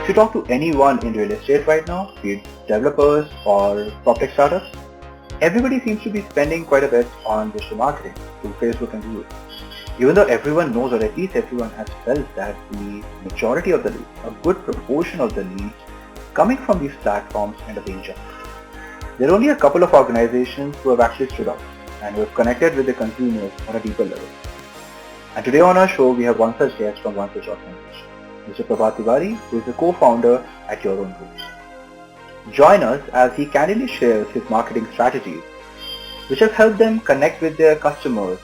If you talk to anyone in real estate right now, be it developers or PropTech startups, everybody seems to be spending quite a bit on digital marketing through Facebook and Google. Even though everyone knows, or at least everyone has felt, that the majority of the leads, a good proportion of the leads coming from these platforms end up being junk. There are only a couple of organizations who have actually stood up and who have connected with the consumers on a deeper level. And today on our show, we have one such guest from one such organization, Mr. Prabhat Tiwary, who is the co-founder at YourOwnRoom. Join us as he candidly shares his marketing strategies, which have helped them connect with their customers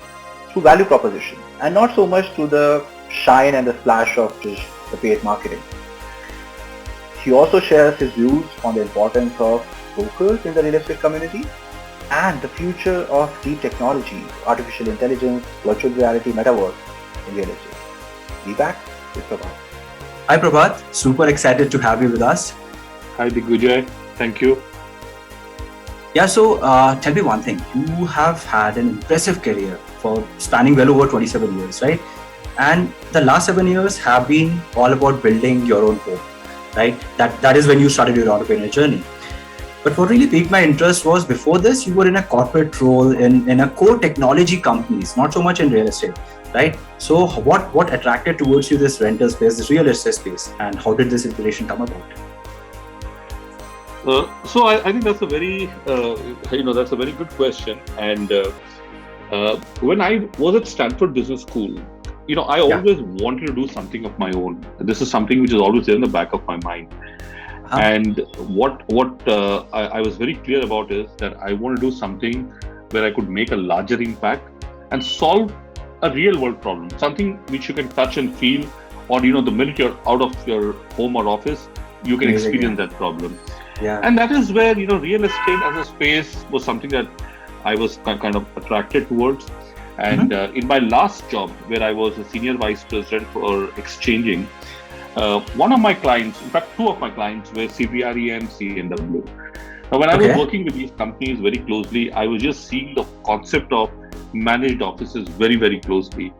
through value proposition and not so much through the shine and the splash of just the paid marketing. He also shares his views on the importance of brokers in the real estate community and the future of deep technology, artificial intelligence, virtual reality, metaverse in real estate. Be back with Prabhat. Hi Prabhat, super excited to have you with us. Hi Digvijay, thank you. Yeah, so tell me one thing. You have had an impressive career for spanning well over 27 years, right? And the last 7 years have been all about building your own home, right? That is when you started your entrepreneurial journey. But what really piqued my interest was, before this, you were in a corporate role in a core technology companies, not so much in real estate, right? So what attracted towards you this rental space, this real estate space, and how did this inspiration come about? So I think that's a very that's a very good question. And when I was at Stanford Business School, I always wanted to do something of my own. This is something which is always there in the back of my mind. And what I was very clear about is that I want to do something where I could make a larger impact and solve a real world problem, something which you can touch and feel, or the minute you're out of your home or office, you can experience that problem. Yeah. And that is where real estate as a space was something that I was kind of attracted towards. And in my last job, where I was a senior vice president for exchanging, one of my clients, in fact, two of my clients were CBRE and CNW. Now, when I was working with these companies very closely, I was just seeing the concept of managed offices very, very closely.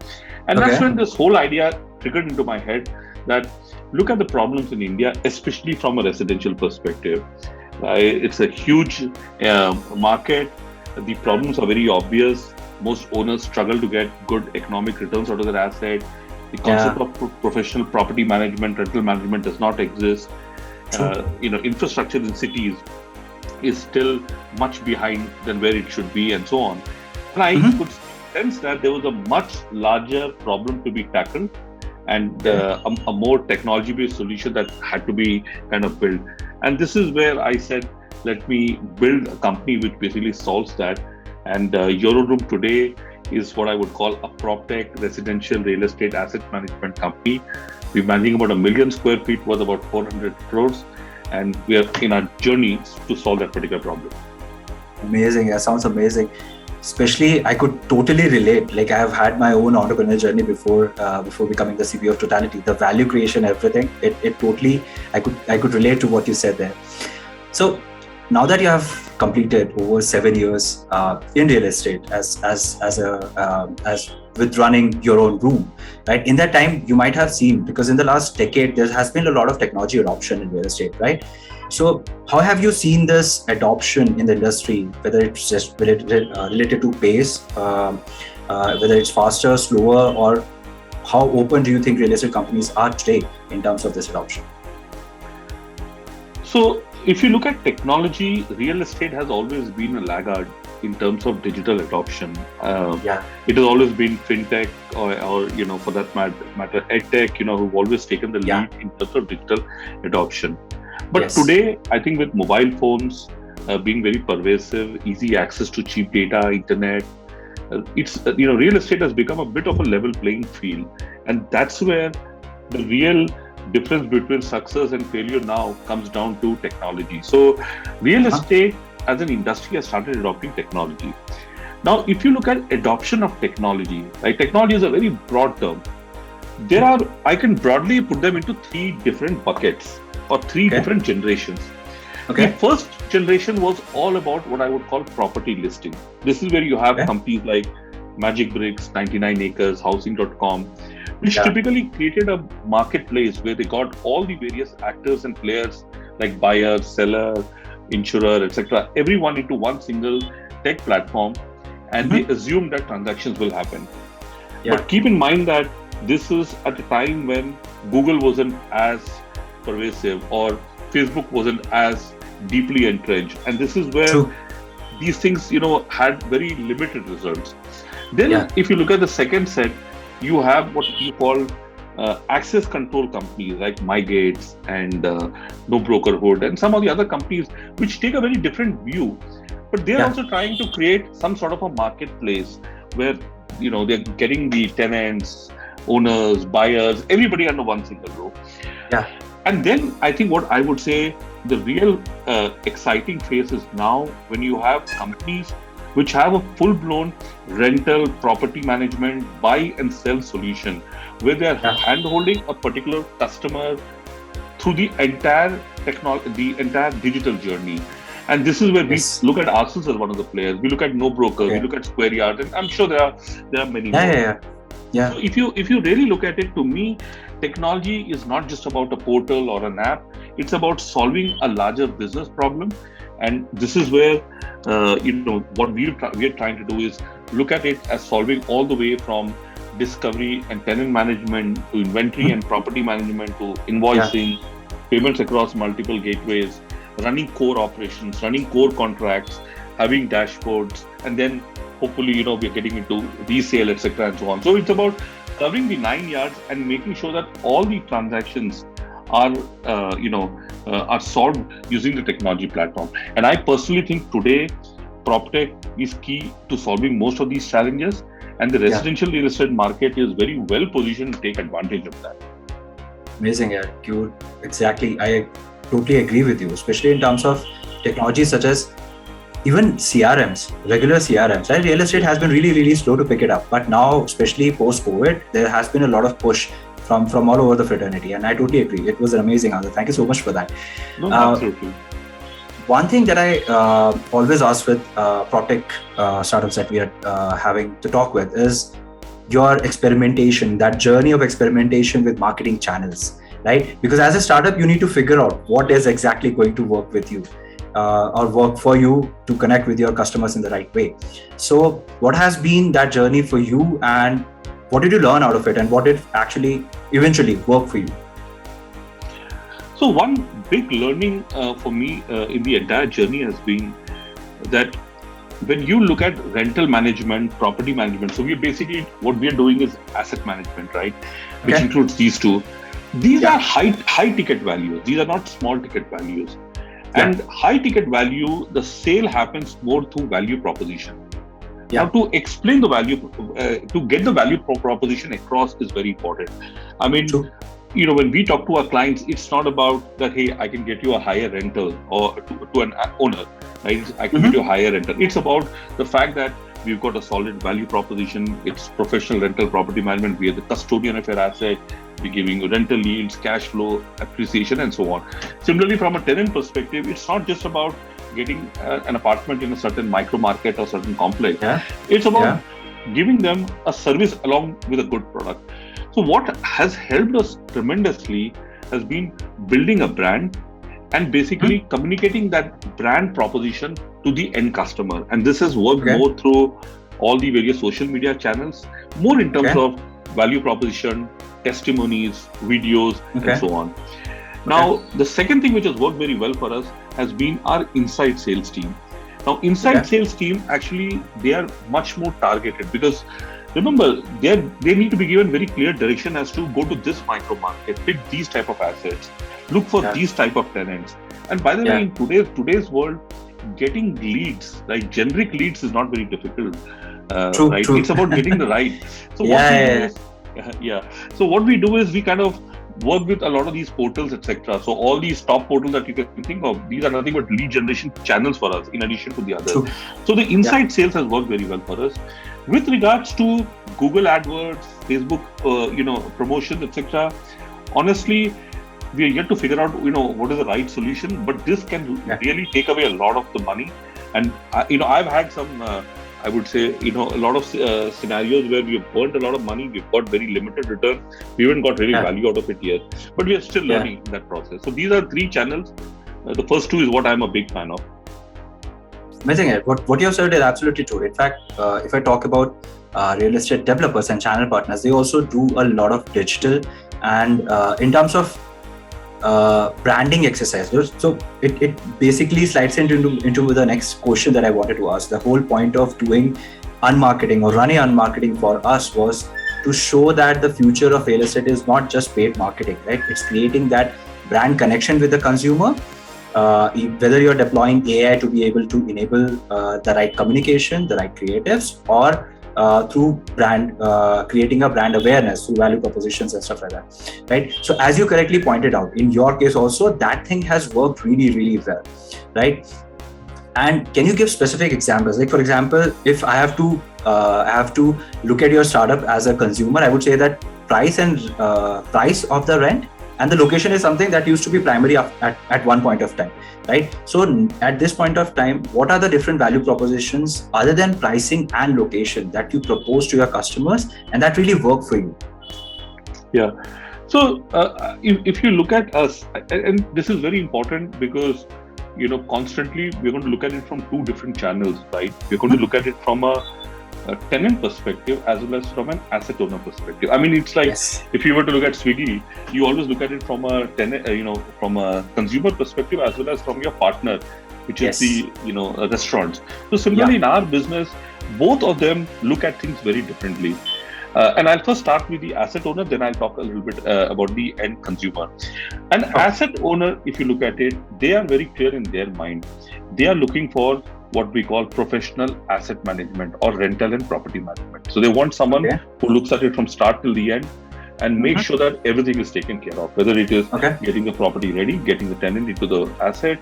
And that's when this whole idea triggered into my head that look at the problems in India, especially from a residential perspective. It's a huge market. The problems are very obvious. Most owners struggle to get good economic returns out of their asset. The concept of professional property management, rental management does not exist. Infrastructure in cities is still much behind than where it should be, and so on. And I could sense that there was a much larger problem to be tackled, and a more technology-based solution that had to be kind of built. And this is where I said, let me build a company which basically solves that. And YourOwnRoom today is what I would call a PropTech residential real estate asset management company. We're managing about 1 million square feet worth about 400 crores. And we are in our journey to solve that particular problem. Amazing. That sounds amazing. Especially, I could totally relate. Like, I have had my own entrepreneurial journey before becoming the CBO of TOTALITY. The value creation, everything. It totally. I could relate to what you said there. So now that you have completed over 7 years in real estate as with running your own room, right? In that time, you might have seen, because in the last decade there has been a lot of technology adoption in real estate, right? So how have you seen this adoption in the industry, whether it's just related to pace, whether it's faster, slower, or how open do you think real estate companies are today in terms of this adoption? So if you look at technology, real estate has always been a laggard in terms of digital adoption. It has always been fintech or for that matter, edtech, who've always taken the lead in terms of digital adoption. But today, I think with mobile phones being very pervasive, easy access to cheap data, internet, it's real estate has become a bit of a level playing field, and that's where the real difference between success and failure now comes down to technology. So, real estate as an industry has started adopting technology. Now, if you look at adoption of technology, right? Technology is a very broad term. I can broadly put them into 3 different buckets or 3 different generations. The first generation was all about what I would call property listing. This is where you have companies like Magic Bricks, 99 Acres, Housing.com, which Yeah. typically created a marketplace where they got all the various actors and players like buyer, seller, insurer, etc., everyone into one single tech platform, and they Mhm. assume that transactions will happen. Yeah. But keep in mind that this is at a time when Google wasn't as pervasive or Facebook wasn't as deeply entrenched, and this is where True. these things, had very limited results. Yeah. Then, if you look at the second set, you have what you call access control companies like MyGates and No Brokerhood and some of the other companies which take a very different view, but they are Yeah. also trying to create some sort of a marketplace where they're getting the tenants, owners, buyers, everybody under one single roof. Yeah. And then I think what I would say the real exciting phase is now when you have companies which have a full-blown rental property management buy and sell solution where they are hand-holding a particular customer through the entire the entire digital journey. And this is where Yes. we look at ourselves as one of the players. We look at No Broker, we look at Square Yard, and I'm sure there are many more. Yeah. So if you really look at it, to me, technology is not just about a portal or an app. It's about solving a larger business problem, and this is where what we are trying to do is look at it as solving all the way from discovery and tenant management to inventory and property management to invoicing, payments across multiple gateways, running core operations, running core contracts, having dashboards, and then hopefully we're getting into resale, etc., and so on. So it's about covering the 9 yards and making sure that all the transactions are are solved using the technology platform. And I personally think today PropTech is key to solving most of these challenges, and the residential real estate market is very well positioned to take advantage of that. Amazing, yeah. Exactly. I totally agree with you, especially in terms of technologies such as even CRMs, regular CRMs, right? Real estate has been really, really slow to pick it up. But now, especially post-COVID, there has been a lot of push from all over the fraternity. And I totally agree. It was an amazing answer. Thank you so much for that. No, absolutely. One thing that I always ask with PropTech startups that we are having to talk with is your experimentation, that journey of experimentation with marketing channels, right? Because as a startup, you need to figure out what is exactly going to work with you or work for you to connect with your customers in the right way. So what has been that journey for you, and what did you learn out of it, and what did actually eventually work for you? So one big learning for me in the entire journey has been that when you look at rental management, property management, so what we are doing is asset management, right? Which includes these two. These are high ticket values. These are not small ticket values. And high ticket value, the sale happens more through value proposition. Now, to explain the value, to get the value proposition across is very important. I mean, when we talk to our clients, it's not about that, hey, I can get you a higher rental or to an owner, right? I can get you a higher rental. It's about the fact that we've got a solid value proposition. It's professional rental property management. We are the custodian of your asset. We're giving you rental yields, cash flow, appreciation, and so on. Similarly, from a tenant perspective, it's not just about getting an apartment in a certain micro market or certain complex. It's about giving them a service along with a good product. So what has helped us tremendously has been building a brand and basically communicating that brand proposition to the end customer. And this has worked more through all the various social media channels, more in terms of value proposition, testimonies, videos, and so on. Now, the second thing which has worked very well for us has been our inside sales team. Now, inside sales team, actually, they are much more targeted because remember, they need to be given very clear direction as to go to this micro market, pick these type of assets, look for these type of tenants. And by the way, in today's world, getting leads, like generic leads, is not very difficult. Right? True. It's about getting the right. So what we do is we kind of work with a lot of these portals, etc. So all these top portals that you can think of, these are nothing but lead generation channels for us in addition to the others. True. So the inside sales has worked very well for us. With regards to Google AdWords, Facebook, promotions, etc. Honestly, we are yet to figure out, what is the right solution. But this can really take away a lot of the money. And I've had some. I would say, a lot of scenarios where we have burnt a lot of money, we've got very limited return, we haven't got really value out of it yet, but we are still learning in that process. So these are 3 channels. The first 2 is what I'm a big fan of. Amazing. What you have said is absolutely true. In fact, if I talk about real estate developers and channel partners, they also do a lot of digital and in terms of branding exercises. So it basically slides into the next question that I wanted to ask. The whole point of doing unmarketing or running unmarketing for us was to show that the future of real estate is not just paid marketing, right? It's creating that brand connection with the consumer. Whether you're deploying AI to be able to enable the right communication, the right creatives, or through creating a brand awareness through value propositions and stuff like that, right? So as you correctly pointed out, in your case also, that thing has worked really, really well, right? And can you give specific examples? Like, for example, if I have to look at your startup as a consumer, I would say that price of the rent and the location is something that used to be primary at one point of time, right? So at this point of time, what are the different value propositions other than pricing and location that you propose to your customers and that really work for you? Yeah. So if you look at us, and this is very important because, constantly we're going to look at it from 2 different channels, right? We're going to look at it from a tenant perspective as well as from an asset owner perspective. I mean, it's like if you were to look at Swiggy, you always look at it from a tenant, from a consumer perspective as well as from your partner, which is the restaurants. So similarly in our business, both of them look at things very differently. And I'll first start with the asset owner, then I'll talk a little bit about the end consumer. An asset owner, if you look at it, they are very clear in their mind. They are looking for what we call professional asset management or rental and property management. So they want someone who looks at it from start till the end and make sure that everything is taken care of, whether it is getting the property ready, getting the tenant into the asset,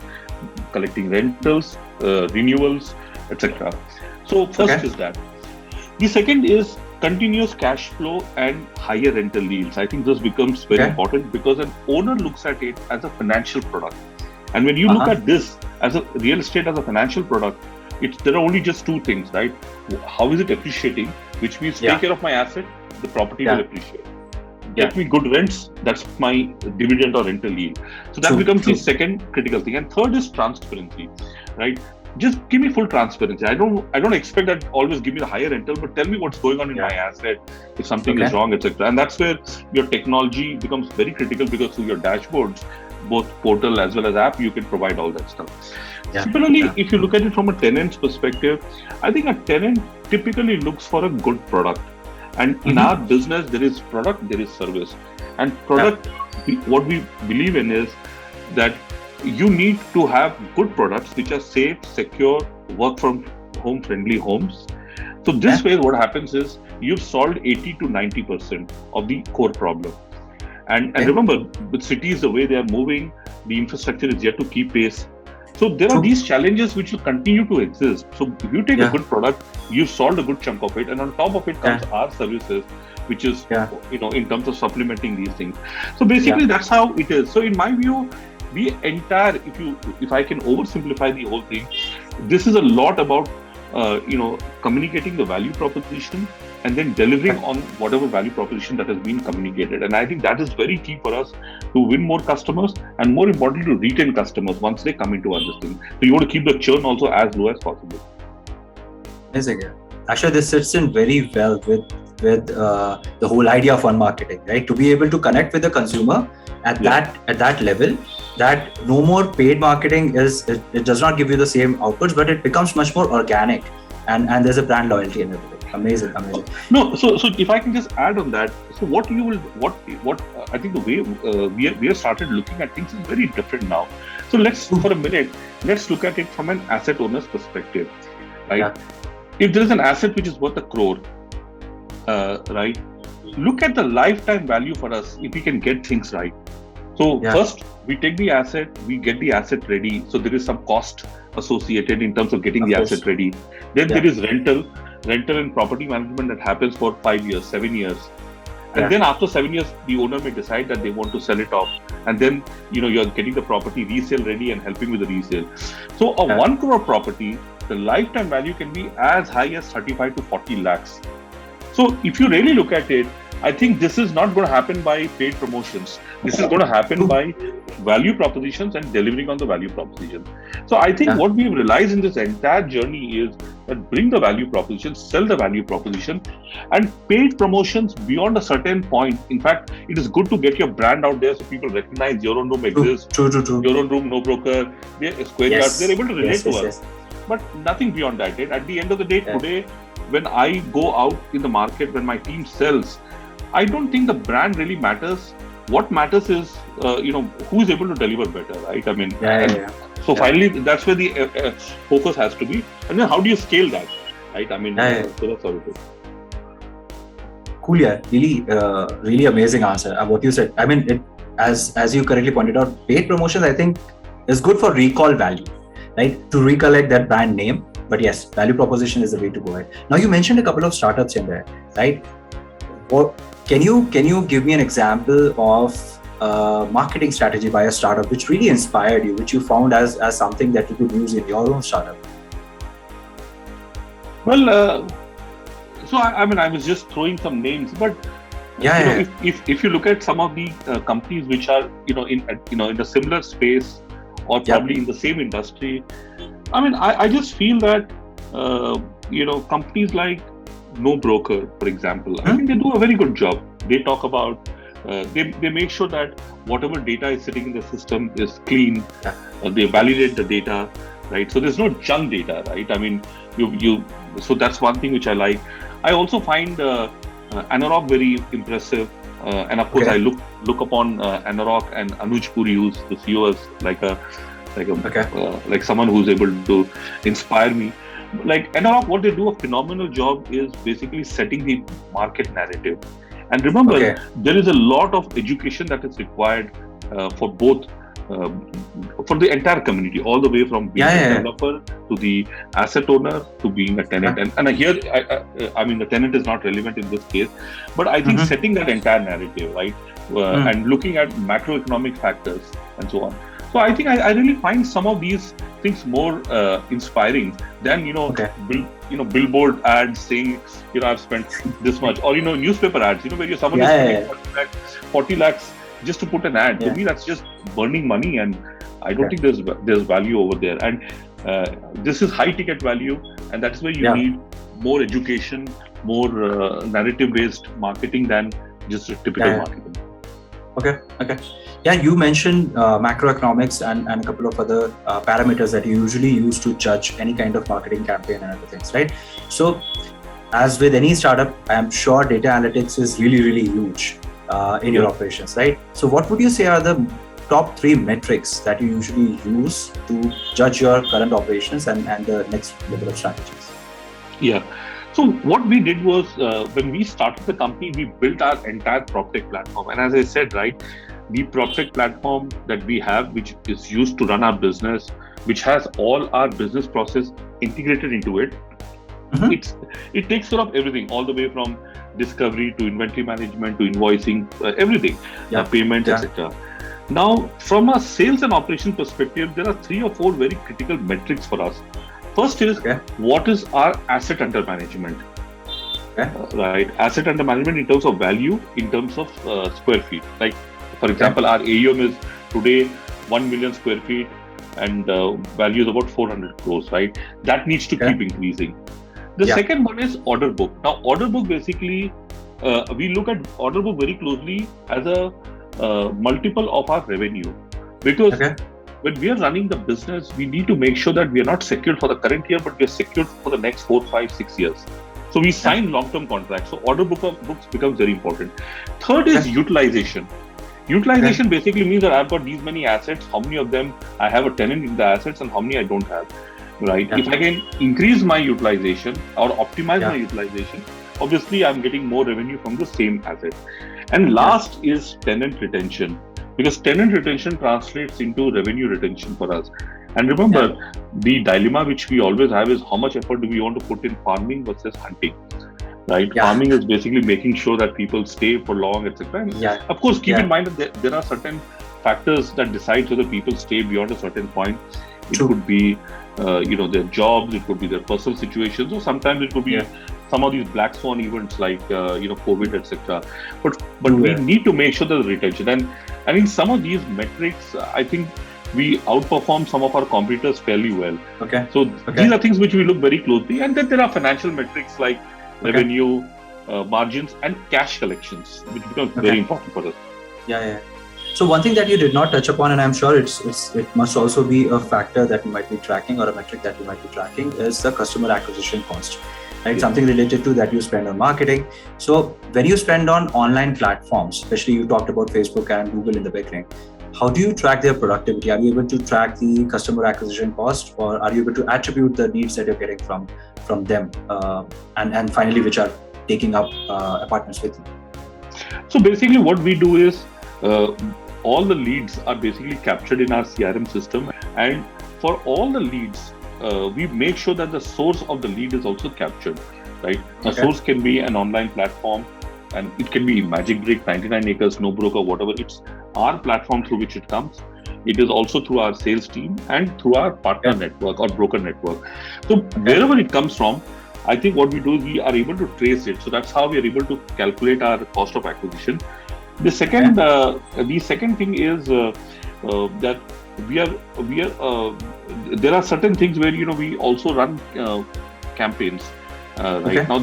collecting rentals, renewals, etc. So first is that. The second is continuous cash flow and higher rental yields. I think this becomes very important because an owner looks at it as a financial product. And when you look at this as a real estate as a financial product, there are only just 2 things, right? How is it appreciating? Which means take care of my asset, the property will appreciate. Get me good rents, that's my dividend or rental yield. So that becomes the second critical thing. And third is transparency, right? Just give me full transparency. I don't expect that always give me the higher rental, but tell me what's going on in my asset, if something is wrong, etc. And that's where your technology becomes very critical because through your dashboards, both portal as well as app, you can provide all that stuff. Similarly, if you look at it from a tenant's perspective, I think a tenant typically looks for a good product. And in our business, there is product, there is service. And product, what we believe in is that you need to have good products which are safe, secure, work from home friendly homes. So this way what happens is you've solved 80 to 90% of the core problem. And remember, with cities, the way they are moving, the infrastructure is yet to keep pace. So there are these challenges which will continue to exist. So if you take a good product, you've solved a good chunk of it. And on top of it comes our services, which is, in terms of supplementing these things. So basically that's how it is. So in my view, the entire, if I can oversimplify the whole thing, this is a lot about, communicating the value proposition and then delivering on whatever value proposition that has been communicated. And I think that is very key for us to win more customers and more importantly to retain customers once they come into our listing. So you want to keep the churn also as low as possible. Amazing. Actually, this sits in very well with the whole idea of unmarketing, right? To be able to connect with the consumer at that level, that no more paid marketing it does not give you the same outputs, but it becomes much more organic and there's a brand loyalty and everything. Amazing. No, so if I can just add on that, so what I think the way we have started looking at things is very different now. So let's look at it from an asset owner's perspective, right? If there is an asset which is worth 1 crore, right? Look at the lifetime value for us if we can get things right. So first, we take the asset, we get the asset ready. So there is some cost associated in terms of getting the asset ready. Then there is rental and property management that happens for 5 years, 7 years. And then after 7 years, the owner may decide that they want to sell it off. And then, you're getting the property resale ready and helping with the resale. So a 1 crore property the lifetime value can be as high as 35 to 40 lakhs. So if you really look at it, I think this is not going to happen by paid promotions. This is going to happen by value propositions and delivering on the value proposition. So I think what we've realized in this entire journey is that bring the value proposition, sell the value proposition, and paid promotions beyond a certain point. In fact, it is good to get your brand out there so people recognize Your Own Room exists. True. Your Own Room, no broker, Square Yards, they're able to relate to us. Yes. But nothing beyond that. At the end of the day, today, when I go out in the market, when my team sells, I don't think the brand really matters. What matters is, who is able to deliver better, right? I mean, so finally, that's where the focus has to be. And then how do you scale that, right? I mean, so that's how it is. Cool, yeah. Really amazing answer. What you said. I mean, as you correctly pointed out, paid promotions, I think, is good for recall value, right? To recollect that brand name. But yes, value proposition is the way to go ahead. Now, you mentioned a couple of startups in there, right? Or can you give me an example of a marketing strategy by a startup which really inspired you, which you found as something that you could use in your own startup? Well, so I mean, I was just throwing some names, but if you look at some of the companies which are in a similar space or probably in the same industry, I mean, I just feel that companies like No Broker, for example, I think they do a very good job. They talk about they make sure that whatever data is sitting in the system is clean. They validate the data, right? So there's no junk data, right? I mean, so that's one thing which I like. I also find Anurag very impressive, and of course I look upon Anurag and Anuj Puri, who's the CEO, as like someone who's able to inspire me. Like Anurag, what they do a phenomenal job is basically setting the market narrative. And remember, there is a lot of education that is required for both, for the entire community, all the way from being a developer to the asset owner to being a tenant. And here, I mean, the tenant is not relevant in this case, but I think setting that entire narrative, right, and looking at macroeconomic factors and so on. So I think I really find some of these things more inspiring than billboard ads saying I've spent this much, or newspaper ads where someone is spending 40 lakhs just to put an ad. To me, that's just burning money, and I don't think there's value over there. And this is high ticket value, and that's where you need more education, more narrative based marketing than just a typical marketing. Okay. Yeah, you mentioned macroeconomics and a couple of other parameters that you usually use to judge any kind of marketing campaign and other things, right? So, as with any startup, I'm sure data analytics is really, really huge in your operations, right? So, what would you say are the top 3 metrics that you usually use to judge your current operations and the next level of strategies? Yeah. So what we did was, when we started the company, we built our entire PropTech platform. And as I said, right, the PropTech platform that we have, which is used to run our business, which has all our business process integrated into it, it takes care of everything, all the way from discovery to inventory management to invoicing, everything, payments, etc. Now, from a sales and operation perspective, there are 3 or 4 very critical metrics for us. First is, what is our asset under management? Right, asset under management in terms of value, in terms of square feet. Like, for example, our AUM is today 1 million square feet, and value is about 400 crores, right? That needs to keep increasing. The second one is order book. Now, order book basically, we look at order book very closely as a multiple of our revenue, because when we are running the business, we need to make sure that we are not secured for the current year, but we are secured for the next 4, 5, 6 years. So we sign long-term contracts. So order books becomes very important. Third is utilization. Utilization basically means that I've got these many assets, how many of them I have a tenant in the assets and how many I don't have, right? If I can increase my utilization or optimize my utilization, obviously I'm getting more revenue from the same asset. And last is tenant retention, because tenant retention translates into revenue retention for us. And remember, the dilemma which we always have is how much effort do we want to put in farming versus hunting, right? Farming is basically making sure that people stay for long, etc. Of course, keep in mind that there are certain factors that decide whether people stay beyond a certain point. it True. could be their jobs, it could be their personal situations, or sometimes it could be some of these black swan events like COVID, etc. But we need to make sure that the retention, and in some of these metrics, I think we outperform some of our competitors fairly well. Okay. So these are things which we look very closely, and then there are financial metrics like revenue, margins, and cash collections, which becomes very important for us. Yeah. So one thing that you did not touch upon, and I'm sure it must also be a factor that you might be tracking, or a metric that you might be tracking, is the customer acquisition cost, right? Something related to that you spend on marketing. So when you spend on online platforms, especially you talked about Facebook and Google in the beginning, how do you track their productivity? Are you able to track the customer acquisition cost, or are you able to attribute the leads that you're getting from them, and finally, which are taking up apartments with you? So basically, what we do is all the leads are basically captured in our CRM system, and for all the leads, we make sure that the source of the lead is also captured, right? The source can be an online platform, and it can be Magic Brick, 99 Acres, No Broker, whatever. It's our platform through which it comes. It is also through our sales team and through our partner network or broker network. So wherever it comes from, I think what we do is we are able to trace it. So that's how we are able to calculate our cost of acquisition. The second thing is that there are certain things where we also run campaigns. Right now,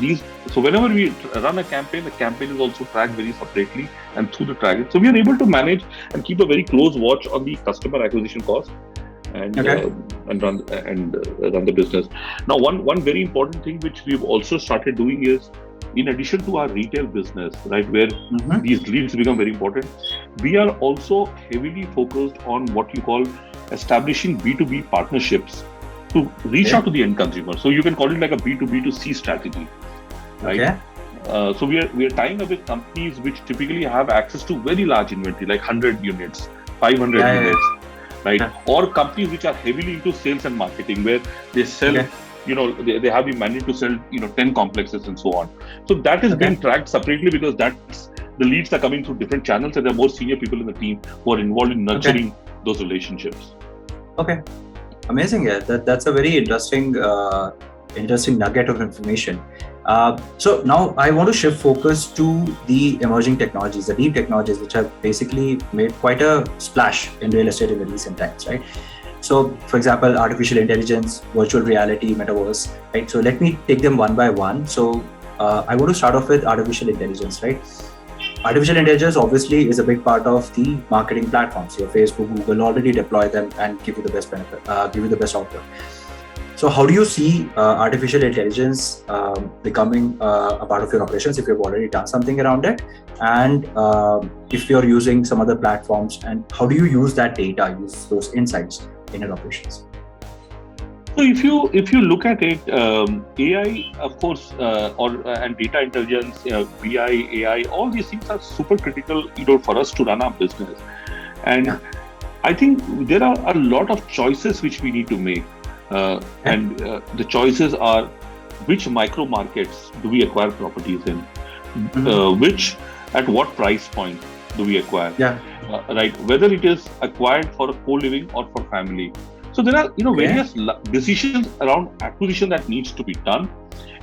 so whenever we run a campaign, the campaign is also tracked very separately and through the tracking. So we are able to manage and keep a very close watch on the customer acquisition cost and run the business. Now, one very important thing which we've also started doing is, in addition to our retail business, right, where these leads become very important, we are also heavily focused on what you call establishing B2B partnerships to reach out to the end consumer. So you can call it like a B2B2C strategy, right? So we are tying up with companies which typically have access to very large inventory, like 100 units, 500 units, right? Or companies which are heavily into sales and marketing, where they sell, they have been managed to sell, 10 complexes and so on. So that is being tracked separately, because that's the leads are coming through different channels, and there are more senior people in the team who are involved in nurturing those relationships. Okay. Amazing. Yeah, that's a very interesting nugget of information. So now I want to shift focus to the emerging technologies, the deep technologies, which have basically made quite a splash in real estate in the recent times, right? So, for example, artificial intelligence, virtual reality, metaverse, right? So let me take them one by one. So I want to start off with artificial intelligence, right? Artificial intelligence obviously is a big part of the marketing platforms. Your Facebook, Google already deploy them and give you the best benefit, give you the best output. So how do you see artificial intelligence becoming a part of your operations, if you've already done something around it, and if you're using some other platforms, and how do you use that data, use those insights in your operations? So if you look at it, AI, of course, and data intelligence, BI, AI, all these things are super critical, for us to run our business. And I think there are a lot of choices which we need to make, and the choices are: which micro markets do we acquire properties in? Which, at what price point do we acquire? Right, whether it is acquired for a co-living or for family. So there are various decisions around acquisition that needs to be done,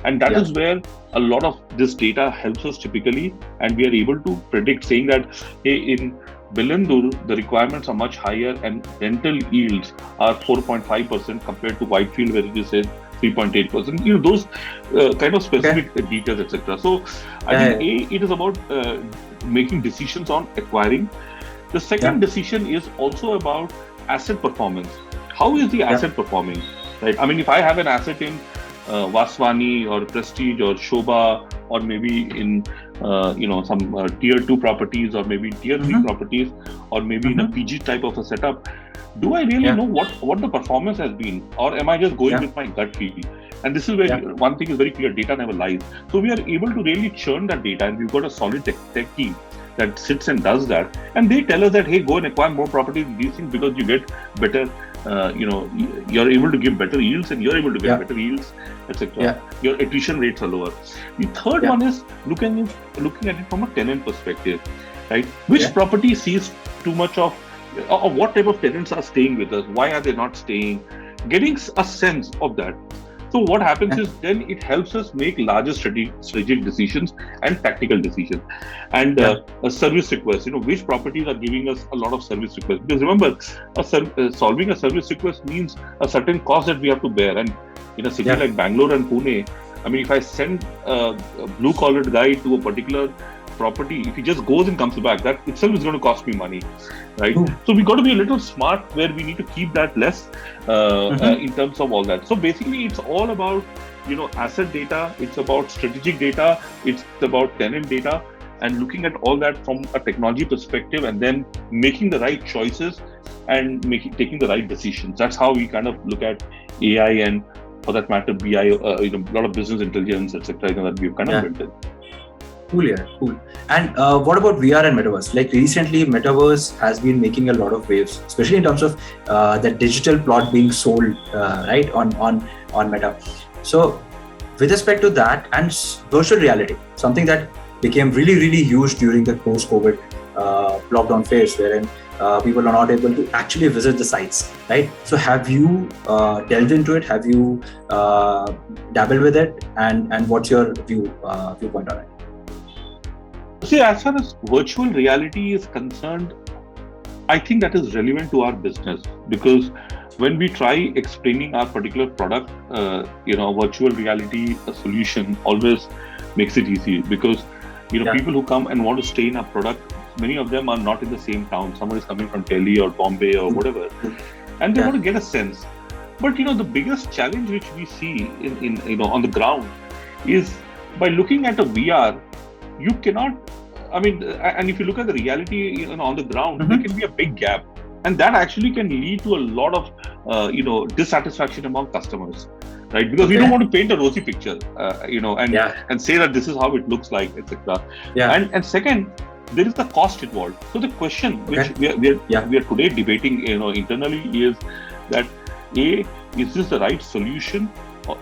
and that is where a lot of this data helps us typically, and we are able to predict, saying that, hey, in Bilandur the requirements are much higher and rental yields are 4.5% compared to Whitefield, where it is 3.8%. Those kind of specific details, etc. So I think it is about making decisions on acquiring. The second decision is also about asset performance. How is the asset performing? Right. I mean, if I have an asset in Vaswani or Prestige or Shobha, or maybe in some tier 2 properties, or maybe tier 3 properties, or maybe in a PG type of a setup, do I really know what the performance has been, or am I just going with my gut feeling? And this is where one thing is very clear: data never lies. So we are able to really churn that data, and we've got a solid tech team that sits and does that, and they tell us that, hey, go and acquire more properties in these things, because you get better, you're able to give better yields, and you're able to get better yields, etc. Your attrition rates are lower. The third one is looking at it from a tenant perspective, right? Which property sees too much of or what type of tenants are staying with us, why are they not staying, getting a sense of that. So what happens is then it helps us make larger strategic decisions and tactical decisions. And a service request, which properties are giving us a lot of service requests. Because remember, solving a service request means a certain cost that we have to bear. And in a city like Bangalore and Pune, I mean, if I send a blue-collared guy to a particular property, if he just goes and comes back, that itself is going to cost me money, right? So we got to be a little smart where we need to keep that less in terms of all that. So basically, it's all about asset data, it's about strategic data, it's about tenant data, and looking at all that from a technology perspective, and then making the right choices and taking the right decisions. That's how we kind of look at AI and, for that matter, BI, a lot of business intelligence, etc. That we've kind of built in. Cool, yeah, cool. And what about VR and Metaverse? Like recently, Metaverse has been making a lot of waves, especially in terms of the digital plot being sold, right, on Meta. So, with respect to that and virtual reality, something that became really, really huge during the post-COVID lockdown phase, wherein people are not able to actually visit the sites, right? So, have you delved into it? Have you dabbled with it? And what's your viewpoint on it? See, as far as virtual reality is concerned, I think that is relevant to our business, because when we try explaining our particular product, virtual reality solution always makes it easy, because people who come and want to stay in our product, many of them are not in the same town. Someone is coming from Delhi or Bombay or whatever, and they want to get a sense. But the biggest challenge which we see in on the ground is by looking at a VR. You cannot, and if you look at the reality, on the ground, there can be a big gap, and that actually can lead to a lot of, dissatisfaction among customers, right? Because we don't want to paint a rosy picture, and say that this is how it looks like, etc. And second, there is the cost involved. So the question which we are today debating, internally is that A, is this the right solution?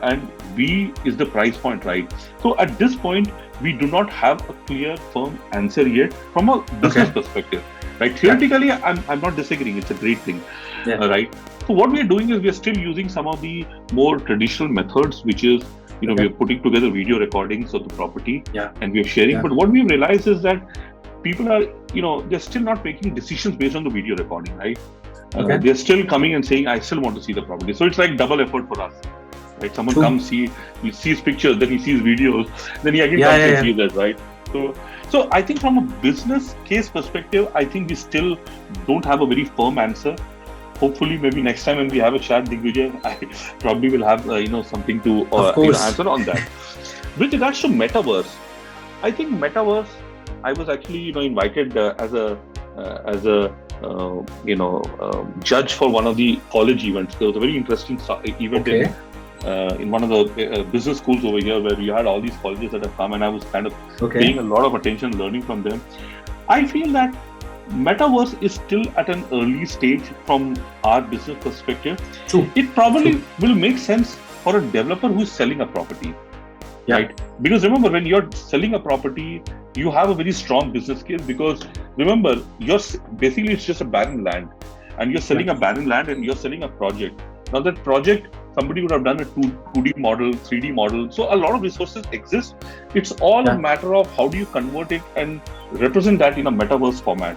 And B, is the price point right? So at this point, we do not have a clear, firm answer yet from a business perspective, right? Theoretically, I'm not disagreeing. It's a great thing, right? So what we are doing is we are still using some of the more traditional methods, which is, we are putting together video recordings of the property and we are sharing. But what we realize is that people are, they're still not making decisions based on the video recording, right? They're still coming and saying, I still want to see the property. So it's like double effort for us. Right, someone comes, he sees pictures, then he sees videos, then he again comes and sees that, right? So I think from a business case perspective, I think we still don't have a very firm answer. Hopefully, maybe next time when we have a chat, Digvijay, I probably will have something to answer on that. With regards to Metaverse, I think Metaverse, I was actually invited as a judge for one of the college events. There was a very interesting event in one of the business schools over here, where we had all these colleges that have come, and I was kind of paying a lot of attention, learning from them. I feel that Metaverse is still at an early stage from our business perspective. It probably will make sense for a developer who is selling a property, right? Because remember, when you're selling a property, you have a very strong business case, because remember, basically it's just a barren land, and you're selling a barren land and you're selling a project. Now that project, somebody would have done a 2D model, 3D model. So a lot of resources exist. It's all a matter of how do you convert it and represent that in a metaverse format.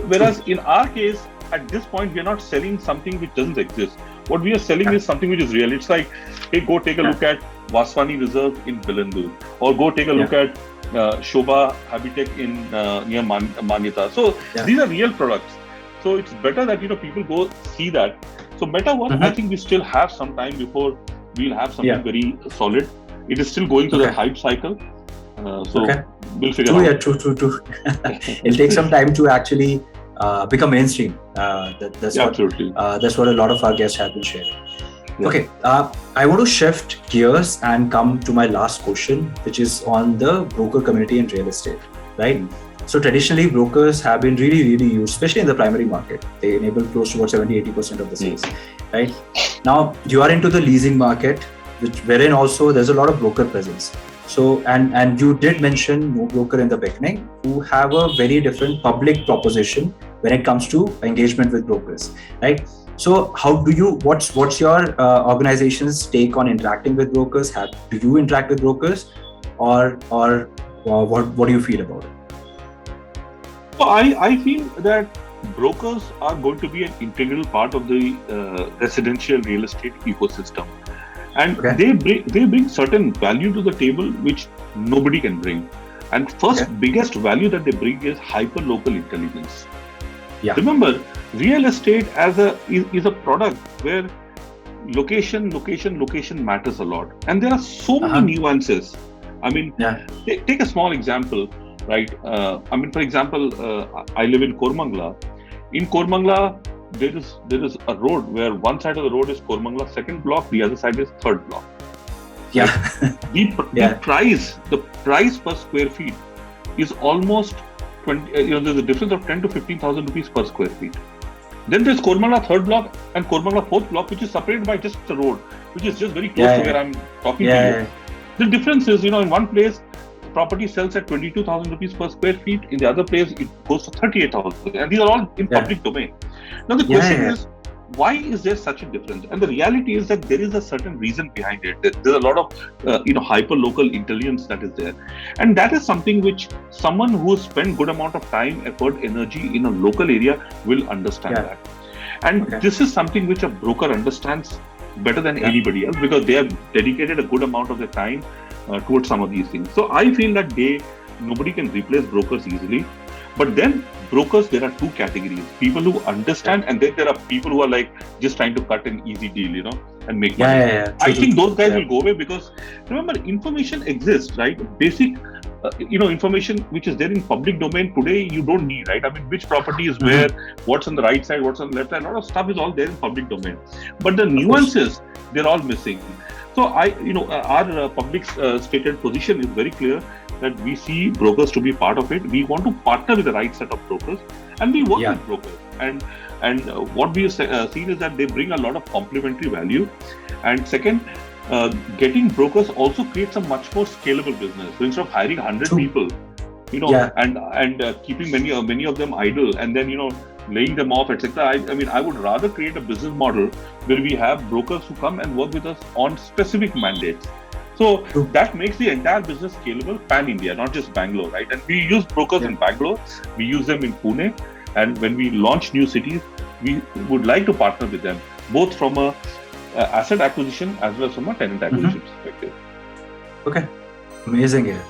Whereas in our case, at this point, we are not selling something which doesn't exist. What we are selling is something which is real. It's like, hey, go take a look at Vaswani Reserve in Bilandur, or go take a look at Shobha Habitat in near Manyata. So these are real products. So it's better that people go see that. So Metaverse, I think we still have some time before we'll have something very solid. It is still going through the hype cycle. So we'll figure out. True. It'll take some time to actually become mainstream. That's what a lot of our guests have been sharing. Okay, I want to shift gears and come to my last question, which is on the broker community in real estate, right? So traditionally, brokers have been really, really used, especially in the primary market. They enable close to about 70-80% of the sales, right? Now, you are into the leasing market, wherein also there's a lot of broker presence. So, and you did mention no broker in the beginning, who have a very different public proposition when it comes to engagement with brokers, right? So, how do you? What's your organization's take on interacting with brokers? Do you interact with brokers, or what do you feel about it? So I feel that brokers are going to be an integral part of the residential real estate ecosystem, and they bring certain value to the table which nobody can bring. And first biggest value that they bring is hyper local intelligence. Yeah. Remember, real estate is a product where location matters a lot, and there are so many nuances. I mean, take a small example, right? For example, I live in Koramangala. In Koramangala, there is a road where one side of the road is Koramangala second block, the other side is third block. Yeah. The price per square feet is almost 20. There's a difference of 10 to 15,000 rupees per square feet. Then there's Koramangala third block and Koramangala fourth block, which is separated by just the road, which is just very close to where I'm talking to you. The difference is, in one place, property sells at 22,000 rupees per square feet. In the other place, it goes to 38,000. And these are all in public domain. Now, the question is, why is there such a difference? And the reality is that there is a certain reason behind it. There's a lot of, hyper local intelligence that is there. And that is something which someone who has spent good amount of time, effort, energy in a local area will understand that. And this is something which a broker understands better than anybody else, because they have dedicated a good amount of their time towards some of these things. So I feel that nobody can replace brokers easily. But then brokers, there are two categories: people who understand, and then there are people who are like just trying to cut an easy deal, and make money. I think those guys will go away, because remember, information exists, right? Basic information which is there in public domain today, you don't need, right? I mean, which property is where, what's on the right side, what's on the left side, a lot of stuff is all there in public domain. But the nuances, they're all missing. So our public stated position is very clear that we see brokers to be part of it. We want to partner with the right set of brokers, and we work with brokers. And what we have seen is that they bring a lot of complementary value. And second, getting brokers also creates a much more scalable business. So instead of hiring 100 people, and keeping many of them idle, and then laying them off, etc. I would rather create a business model where we have brokers who come and work with us on specific mandates. So that makes the entire business scalable pan-India, not just Bangalore, right? And we use brokers in Bangalore, we use them in Pune, and when we launch new cities, we would like to partner with them, both from a asset acquisition as well as from a tenant acquisition perspective. Okay, amazing here.